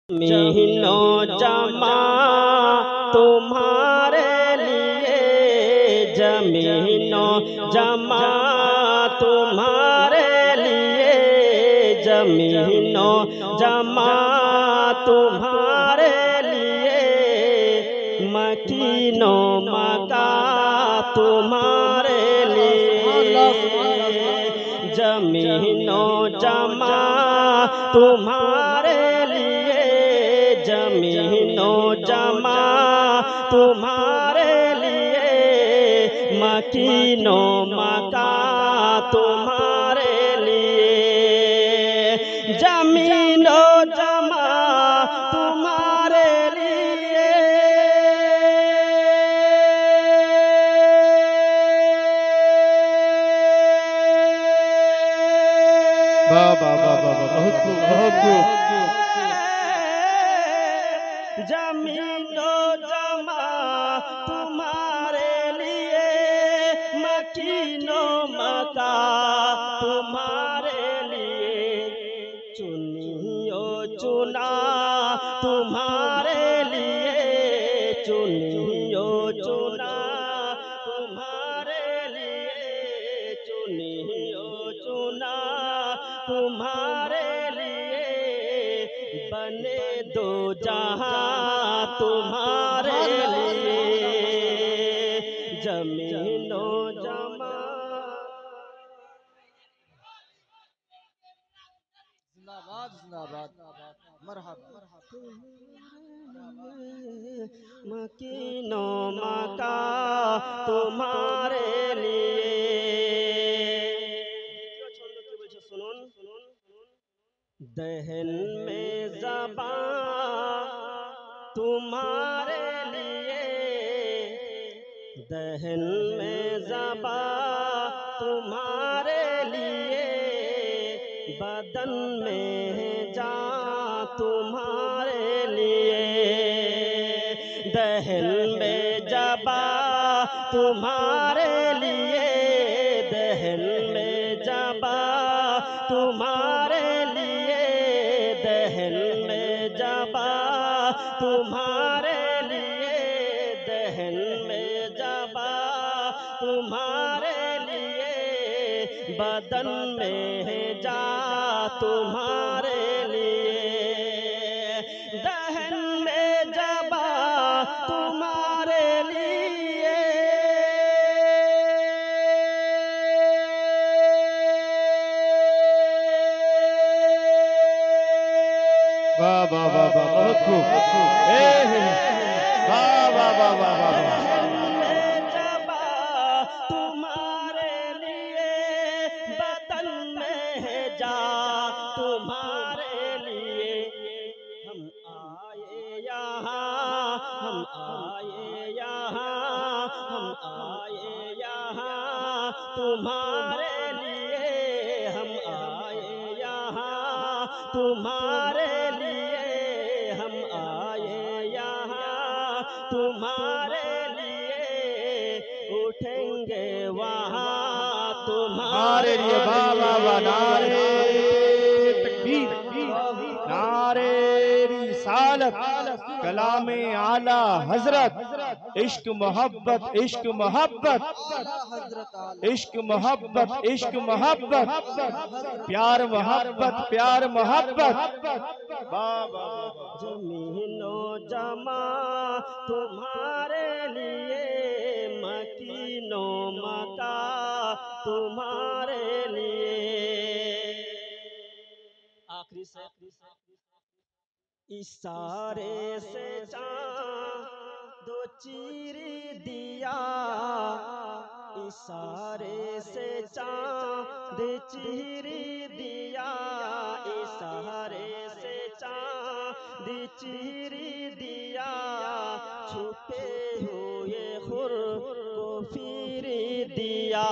मीनो जमा तुम्हारे लिए, जमीनो जमा तुम्हारे लिए, जमीनो जमा तुम्हारे लिए, मकीनो मका तुम्हारे लिए, जमीनो जमा तुम्हारे लिए, जमीनो जमा तुम्हारे लिए, मकीनो मका तुम्हारे लिए, जमीनो जमा तुम्हारे लिए। बाबा बाबा बहुत खूब बहुत खूब। जमीनो जमा तुम्हारे लिए, मकीनो मका तुम्हारे लिए, चुनियो चुना तुम्हारे लिए, चुनियो चुना तुम्हारे लिए, चुनियो चुना तुम्हारे लिए, बने दो जहां तुम्हारे लिए, जमीनो जमा। जिंदाबाद जिंदाबाद मरहबा। मकीनो मका तुम्हारे लिए। छंद কি বলছে শুনুন। दहन में ज़बान तुम्हारे लिए, दहन में ज़बान तुम्हारे लिए, बदन में जान तुम्हारे लिए, दहन में ज़बान तुम्हारे लिए, दहन में ज़बान तुम्हारे लिए, दहन में ज़बान तुम्हारे लिए, दहन में ज़बान तुम्हारे लिए, बदन में जा तुम्हारे लिए, दहन में ज़बान तुम्हारे लिए। वाह वाह वाह वाह बहुत खूब। वाह वाह वाह वाह वाह। तुम्हारे लिए, बदन में जा तुम्हारे लिए, हम आए यहाँ, हम आए यहाँ, हम आए यहाँ तुम्हारे लिए, हम आए यहाँ तुम्हारे लिए, हम आए यहाँ तुम्हारे लिए, उठेंगे वहाँ तुम्हारे लिए। वाह वाह वाह। नारे तकबीर, नारे रिसालत, कलामे आला हजरत, इश्क मोहब्बत, इश्क मोहब्बत, इश्क मोहब्बत, इश्क मोहब्बत, प्यार मोहब्बत, प्यार मोहब्बत। जमीनो जमा तुम्हारे लिए, मकीनो मका तुम्हारे लिए। आखिरी से इशारे से चांद दो चीर दिया, इशारे से चांद चीर दिया, इशारे से चांद चीर दिया, छुपे हुए खुर को फिर दिया,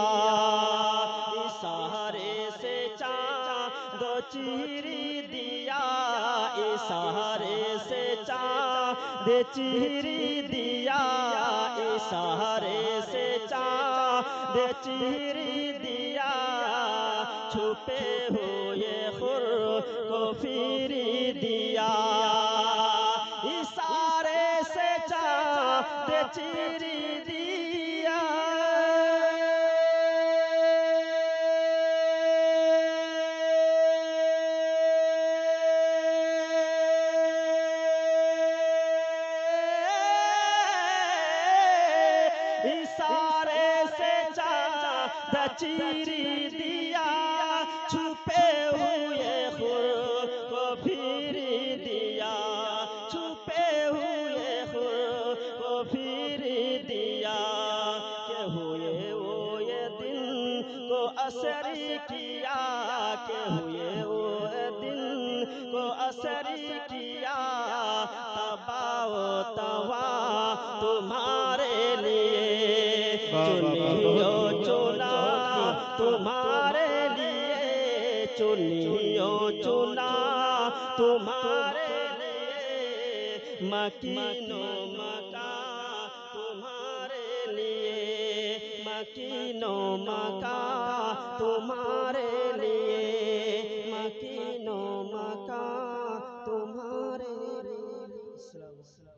इशारे से चांद चीर दिया, इशारे से चांद चीर दिया, इशारे से चांद चीर दिया, छुपे हुए खुर को फिर दिया। चीरी दिया इशारे से चाँद चीरी दिया छुपे हुए खुर को फिर दिया छुपे हुए खुर को फिर दिया के हुए वो ये दिन को असरी किया के हुए वो दिन को असरी किया तबाओ तवा तुम्हारे लिए चुनियो चुना तुम्हारे लिए चुनियो चुना तुम्हारे लिए मकीनो मका तुम्हारे लिए मकीनो मका तुम्हारे लिए मकीनो मका तुम्हारे लिए।